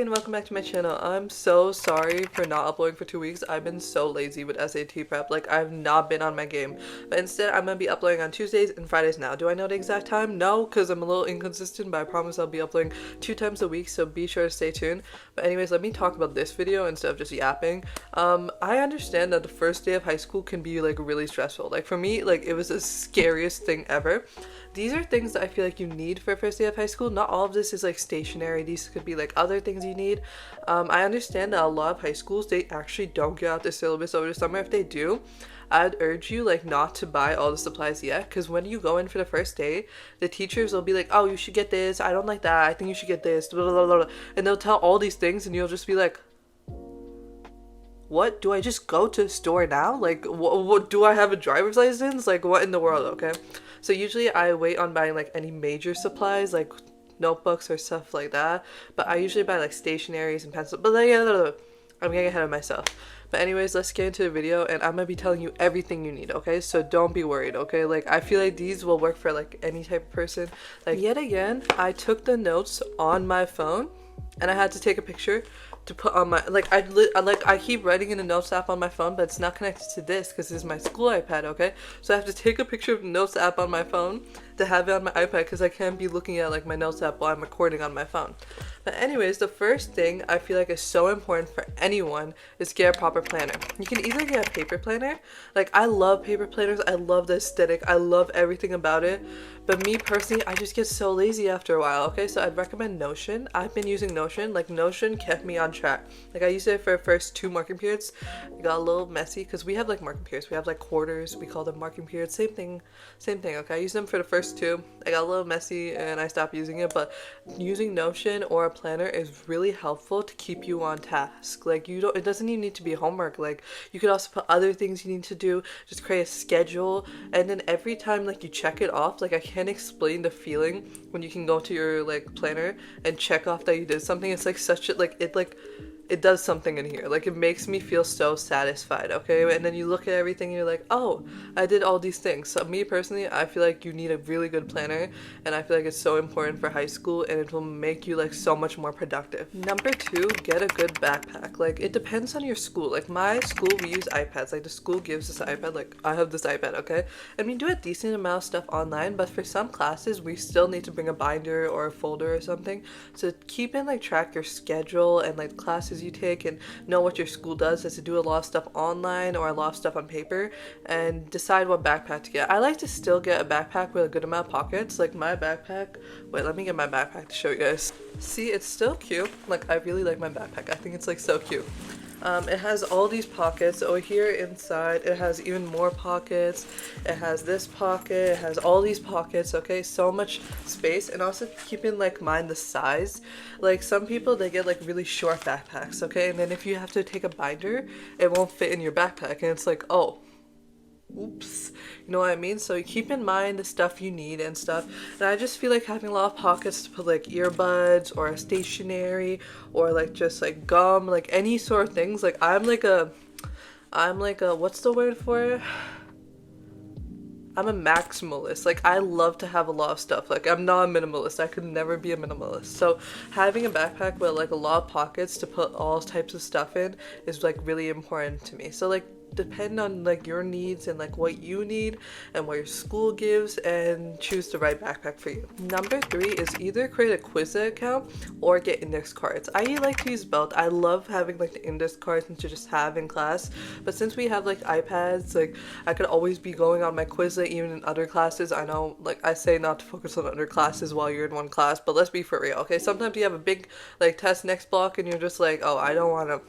and welcome back to my channel. I'm so sorry for not uploading for 2 weeks. I've been so lazy with SAT prep. Like, I've not been on my game. But instead, I'm gonna be uploading on Tuesdays and Fridays now. Do I know the exact time? No, because I'm a little inconsistent, but I promise I'll be uploading 2 times a week, so be sure to stay tuned. But anyways, let me talk about this video instead of just yapping. I understand that the first day of high school can be like really stressful. Like for me, like it was the scariest thing ever. These are things that I feel like you need for first day of high school. Not all of this is like stationary. These could be like other things you need. I understand that a lot of high schools, they actually don't get out the syllabus over the summer. If they do, I'd urge you like not to buy all the supplies yet, because when you go in for the first day, the teachers will be like, oh, you should get this, I don't like that, I think you should get this, blah, blah, blah, blah. And they'll tell all these things and you'll just be like, what? Do I just go to the store now? Like, what do I have a driver's license? Like, what in the world? Okay, so usually I wait on buying like any major supplies, like notebooks or stuff like that, but I usually buy like stationaries and pencils. But like, yeah, I'm getting ahead of myself. But anyways, let's get into the video, and I'm gonna be telling you everything you need, okay? So don't be worried, okay? Like, I feel like these will work for like any type of person. Like, yet again, I took the notes on my phone and I had to take a picture to put on my, like, I keep writing in the notes app on my phone, but it's not connected to this because this is my school iPad, okay? So I have to take a picture of the notes app on my phone to have it on my iPad, because I can't be looking at like my notes app while I'm recording on my phone. But anyways, the first thing I feel like is so important for anyone is get a proper planner. You can either get a paper planner. Like, I love paper planners. I love the aesthetic. I love everything about it. But me personally, I just get so lazy after a while, okay? So I'd recommend Notion. I've been using Notion. Like, Notion kept me on track. Like, I used it for the first 2 marking periods. It got a little messy because we have like marking periods. We have like quarters. We call them marking periods. Same thing, okay? I used them for the first 2. I got a little messy and I stopped using it. But using Notion or a planner is really helpful to keep you on task. Like, it doesn't even need to be homework. Like, you could also put other things you need to do. Just create a schedule, and then every time like you check it off, like, I can't explain the feeling when you can go to your like planner and check off that you did something. It's like such a it does something in here. Like, it makes me feel so satisfied, okay? And then you look at everything and you're like, oh, I did all these things. So me personally, I feel like you need a really good planner, and I feel like it's so important for high school, and it will make you like so much more productive. Number 2, get a good backpack. Like, it depends on your school. Like, my school, we use iPads. Like, the school gives us an iPad. Like, I have this iPad, okay? And we do a decent amount of stuff online, but for some classes, we still need to bring a binder or a folder or something. So keep in like track your schedule and like classes you take, and know what your school does is to do a lot of stuff online or a lot of stuff on paper, and decide what backpack to get. I like to still get a backpack with a good amount of pockets. Like, my backpack, wait, let me get my backpack to show you guys. See, it's still cute. Like, I really like my backpack. I think it's like so cute. It has all these pockets. Over here inside, it has even more pockets. It has this pocket. It has all these pockets, okay? So much space. And also keep in like mind the size. Like, some people, they get like really short backpacks, okay? And then if you have to take a binder, it won't fit in your backpack. And it's like, oh, oops, you know what I mean? So you keep in mind the stuff you need and stuff. And I just feel like having a lot of pockets to put like earbuds or a stationery or like just like gum, like any sort of things. Like, I'm like a what's the word for it? I'm a maximalist. Like, I love to have a lot of stuff. Like, I'm not a minimalist. I could never be a minimalist. So having a backpack with like a lot of pockets to put all types of stuff in is like really important to me. So like, depend on like your needs and like what you need and what your school gives, and choose the right backpack for you. Number 3 is either create a Quizlet account or get index cards. I like to use both. I love having like the index cards to just have in class, but since we have like iPads, like I could always be going on my Quizlet even in other classes. I know, like, I say not to focus on other classes while you're in one class, but let's be for real, okay? Sometimes you have a big like test next block and you're just like, oh, I don't want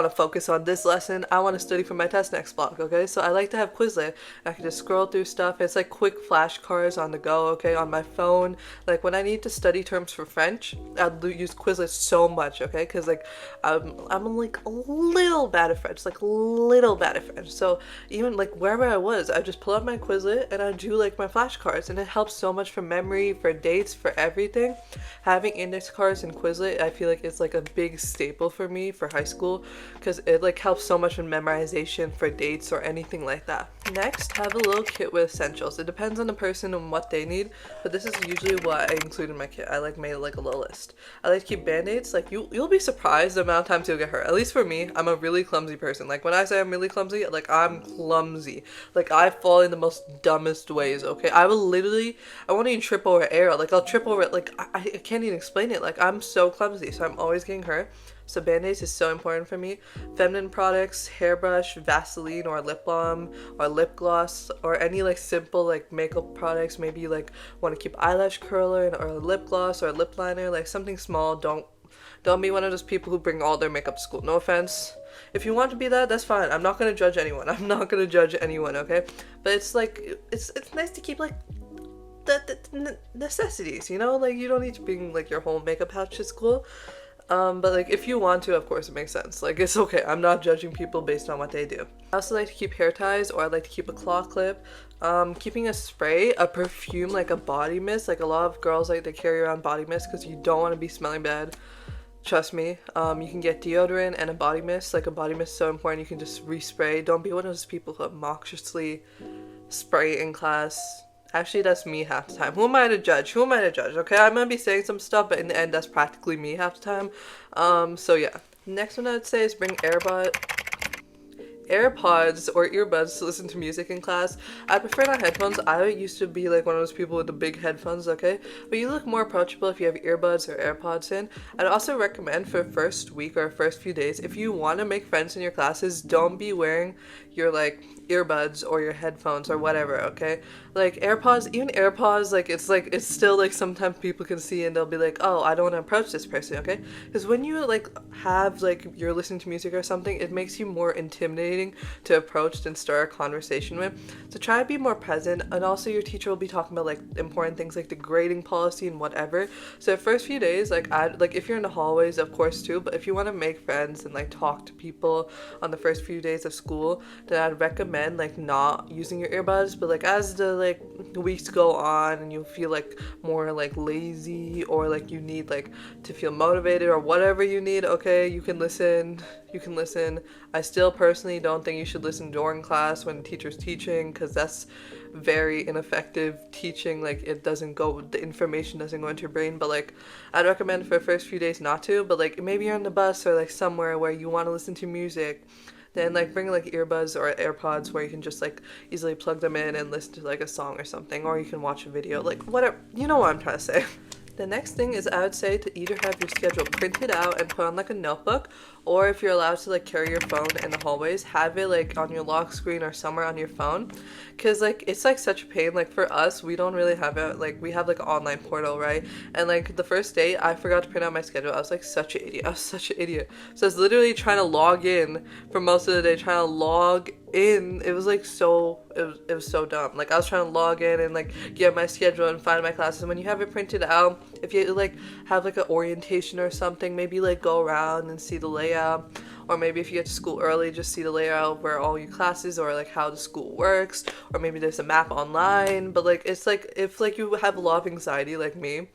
to focus on this lesson. I want to study for my test next block, okay? So I like to have Quizlet. I can just scroll through stuff. It's like quick flashcards on the go, okay, on my phone. Like, when I need to study terms for French, I'd use Quizlet so much, okay? Because like I'm like a little bad at French, like little bad at French. So even like wherever I was, I just pull up my Quizlet and I do like my flashcards, and it helps so much for memory, for dates, for everything. Having index cards and Quizlet, I feel like it's like a big staple for me for high school, because it like helps so much in memorization organization for dates or anything like that. Next, have a little kit with essentials. It depends on the person and what they need, but this is usually what I include in my kit. I like made like a little list. I like to keep band-aids. Like you'll be surprised the amount of times you'll get hurt. At least for me, I'm a really clumsy person. Like when I say I'm really clumsy, like I'm clumsy. Like I fall in the most dumbest ways, okay? I won't even trip over air. Like I'll trip over it. Like I can't even explain it. Like I'm so clumsy, so I'm always getting hurt. So band-aids is so important for me. Feminine products, hairbrush, Vaseline or lip balm or lip gloss or any like simple like makeup products. Maybe you like want to keep eyelash curler or lip gloss or lip liner, like something small. Don't be one of those people who bring all their makeup to school. No offense. If you want to be that, that's fine. I'm not gonna judge anyone. I'm not gonna judge anyone, okay? But it's like it's nice to keep like the necessities, you know? Like you don't need to bring like your whole makeup pouch to school. But like if you want to, of course it makes sense. Like it's okay. I'm not judging people based on what they do. I also like to keep hair ties, or I like to keep a claw clip. Keeping a spray, a perfume, like a body mist. Like a lot of girls like to carry around body mist because you don't want to be smelling bad. Trust me. You can get deodorant and a body mist. Like a body mist is so important. You can just respray. Don't be one of those people who obnoxiously spray in class. Actually, that's me half the time. Who am I to judge? Okay, I might be saying some stuff, but in the end, that's practically me half the time. So yeah. Next one I'd say is bring AirPods or earbuds to listen to music in class. I prefer not headphones. I used to be like one of those people with the big headphones, okay? But you look more approachable if you have earbuds or AirPods in. I'd also recommend for first week or first few days, if you want to make friends in your classes, don't be wearing your like earbuds or your headphones or whatever, okay? Like AirPods, like it's still like sometimes people can see and they'll be like, oh, I don't want to approach this person, okay? Because when you like have like you're listening to music or something, it makes you more intimidating to approach and start a conversation with. So try to be more present, and also your teacher will be talking about like important things like the grading policy and whatever. So the first few days, like if you're in the hallways, of course too, but if you want to make friends and like talk to people on the first few days of school, then I'd recommend like not using your earbuds. But like as the like weeks go on and you feel like more like lazy or like you need like to feel motivated or whatever you need, okay, you can listen. I still personally don't think you should listen during class when the teacher's teaching, because that's very ineffective teaching. Like the information doesn't go into your brain. But like I'd recommend for the first few days not to. But like maybe you're on the bus or like somewhere where you want to listen to music, then like bring like earbuds or AirPods where you can just like easily plug them in and listen to like a song or something, or you can watch a video, like whatever, you know what I'm trying to say. The next thing is I would say to either have your schedule printed out and put on like a notebook, or if you're allowed to like carry your phone in the hallways, have it like on your lock screen or somewhere on your phone, because like it's like such a pain. Like for us, we don't really have it, like we have like an online portal, right? And like the first day I forgot to print out my schedule. I was like such an idiot. So I was literally trying to log in for most of the day, trying to log in. It was like it was so dumb. Like I was trying to log in and like get my schedule and find my classes. When you have it printed out, if you like have like an orientation or something, maybe like go around and see the layout, or maybe if you get to school early, just see the layout where all your classes or like how the school works, or maybe there's a map online. But like it's like if like you have a lot of anxiety like me,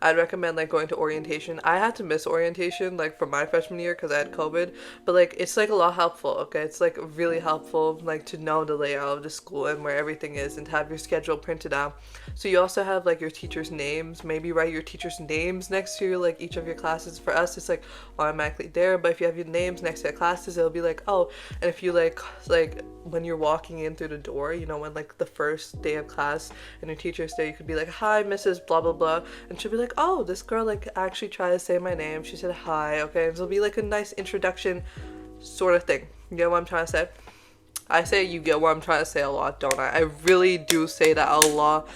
I'd recommend like going to orientation. I had to miss orientation like for my freshman year because I had COVID, but like it's like a lot helpful, okay? It's like really helpful like to know the layout of the school and where everything is, and to have your schedule printed out. So you also have like your teachers' names. Maybe write your teachers' names next to like each of your classes. For us, it's like automatically there, but if you have your names next to the classes, it'll be like, oh. And if you like when you're walking in through the door, you know, when like the first day of class and your teacher's there, you could be like, hi, Mrs. blah blah blah, and she'll be like, oh, this girl like actually tried to say my name, she said hi, okay? And it'll be like a nice introduction sort of thing. You get what I'm trying to say? I say you get what I'm trying to say a lot, don't I? I really do say that a lot.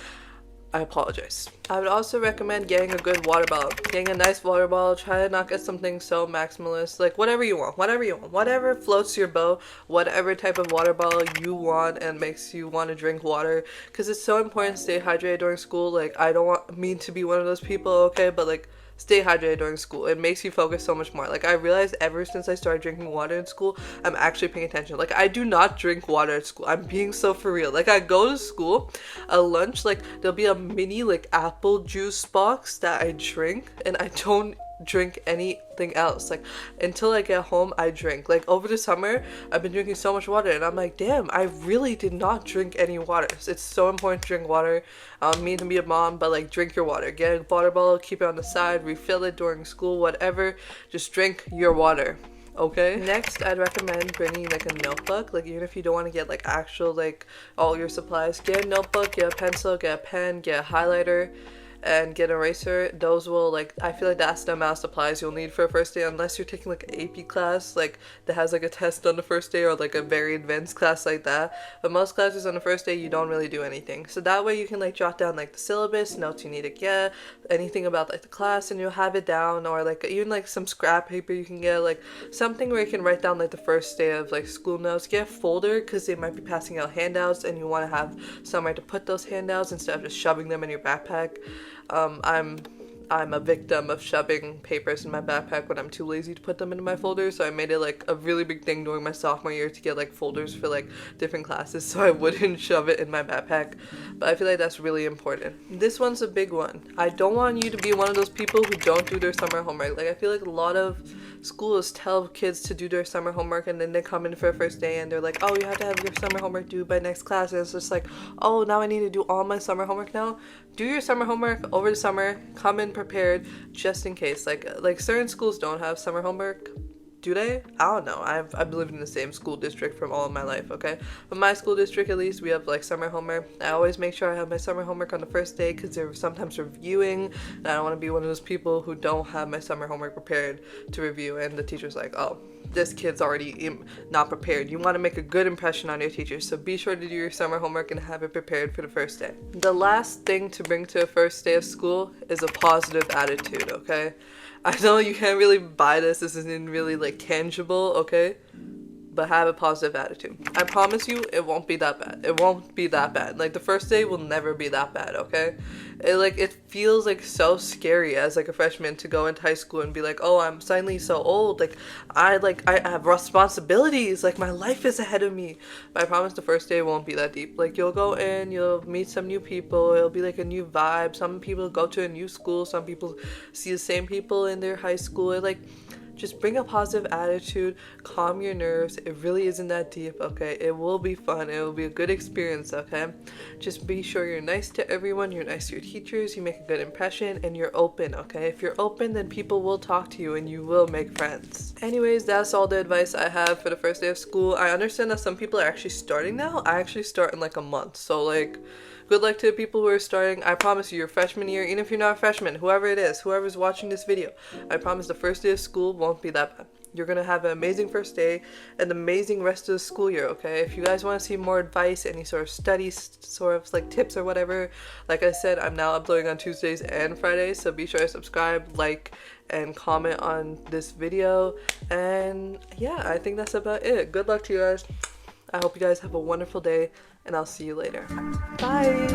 I apologize. I would also recommend getting a good water bottle. Getting a nice water bottle. Try to not get something so maximalist. Like whatever you want. Whatever floats your boat. Whatever type of water bottle you want and makes you want to drink water. Because it's so important to stay hydrated during school. Like I don't want me to be one of those people, okay? But like stay hydrated during school. It makes you focus so much more. Like I realized ever since I started drinking water in school, I'm actually paying attention. Like I do not drink water at school. I'm being so for real. Like I go to school, at lunch, like there'll be a mini like apple juice box that I drink, and I don't drink anything else. Like until I get home, I drink. Like over the summer, I've been drinking so much water, and I'm like, damn, I really did not drink any water. It's so important to drink water. I don't mean to be a mom, but like drink your water. Get a water bottle, keep it on the side, refill it during school, whatever. Just drink your water. Okay, next I'd recommend bringing like a notebook. Like even if you don't want to get like actual like all your supplies, get a notebook, get a pencil, get a pen, get a highlighter, and get an eraser. Those will, like, I feel like that's the amount of supplies you'll need for a first day, unless you're taking like an AP class like that has like a test on the first day, or like a very advanced class like that. But most classes on the first day you don't really do anything, so that way you can like jot down like the syllabus, notes you need to get, anything about like the class, and you'll have it down. Or like even like some scrap paper you can get, like something where you can write down like the first day of like school notes. Get a folder, because they might be passing out handouts and you want to have somewhere to put those handouts instead of just shoving them in your backpack. I'm a victim of shoving papers in my backpack when I'm too lazy to put them into my folder, so I made it like a really big thing during my sophomore year to get like folders for like different classes so I wouldn't shove it in my backpack. But I feel like that's really important. This one's a big one. I don't want you to be one of those people who don't do their summer homework. Like I feel like a lot of schools tell kids to do their summer homework, and then they come in for a first day and they're like, oh, you have to have your summer homework due by next class, and it's just like, oh, now I need to do all my summer homework now. Do your summer homework over the summer, come in prepared just in case. Like certain schools don't have summer homework. Do they? I don't know. I've lived in the same school district from all of my life, okay? But my school district, at least, we have like summer homework. I always make sure I have my summer homework on the first day, because they're sometimes reviewing, and I don't want to be one of those people who don't have my summer homework prepared to review, and the teacher's like, oh, this kid's already not prepared. You want to make a good impression on your teacher, so be sure to do your summer homework and have it prepared for the first day. The last thing to bring to a first day of school is a positive attitude, okay? I know you can't really buy this isn't really like tangible, okay? But have a positive attitude. I promise you it won't be that bad. It won't be that bad. Like the first day will never be that bad, okay? It feels like so scary as like a freshman to go into high school and be like, oh, I'm suddenly so old. I have responsibilities. Like my life is ahead of me. But I promise the first day won't be that deep. Like you'll go in, you'll meet some new people. It'll be like a new vibe. Some people go to a new school. Some people see the same people in their high school. Just bring a positive attitude, calm your nerves. It really isn't that deep, okay? It will be fun. It will be a good experience, okay? Just be sure you're nice to everyone. You're nice to your teachers. You make a good impression, and you're open, okay? If you're open, then people will talk to you and you will make friends. Anyways, that's all the advice I have for the first day of school. I understand that some people are actually starting now. I actually start in like a month. So like, good luck to the people who are starting. I promise you, your freshman year, even if you're not a freshman, whoever it is, whoever's watching this video, I promise the first day of school won't be that bad. You're gonna have an amazing first day, an amazing rest of the school year, okay? If you guys want to see more advice, any sort of studies, sort of like tips or whatever, like I said, I'm now uploading on Tuesdays and Fridays, so be sure to subscribe, like, and comment on this video. And yeah, I think that's about it. Good luck to you guys. I hope you guys have a wonderful day, and I'll see you later. Bye!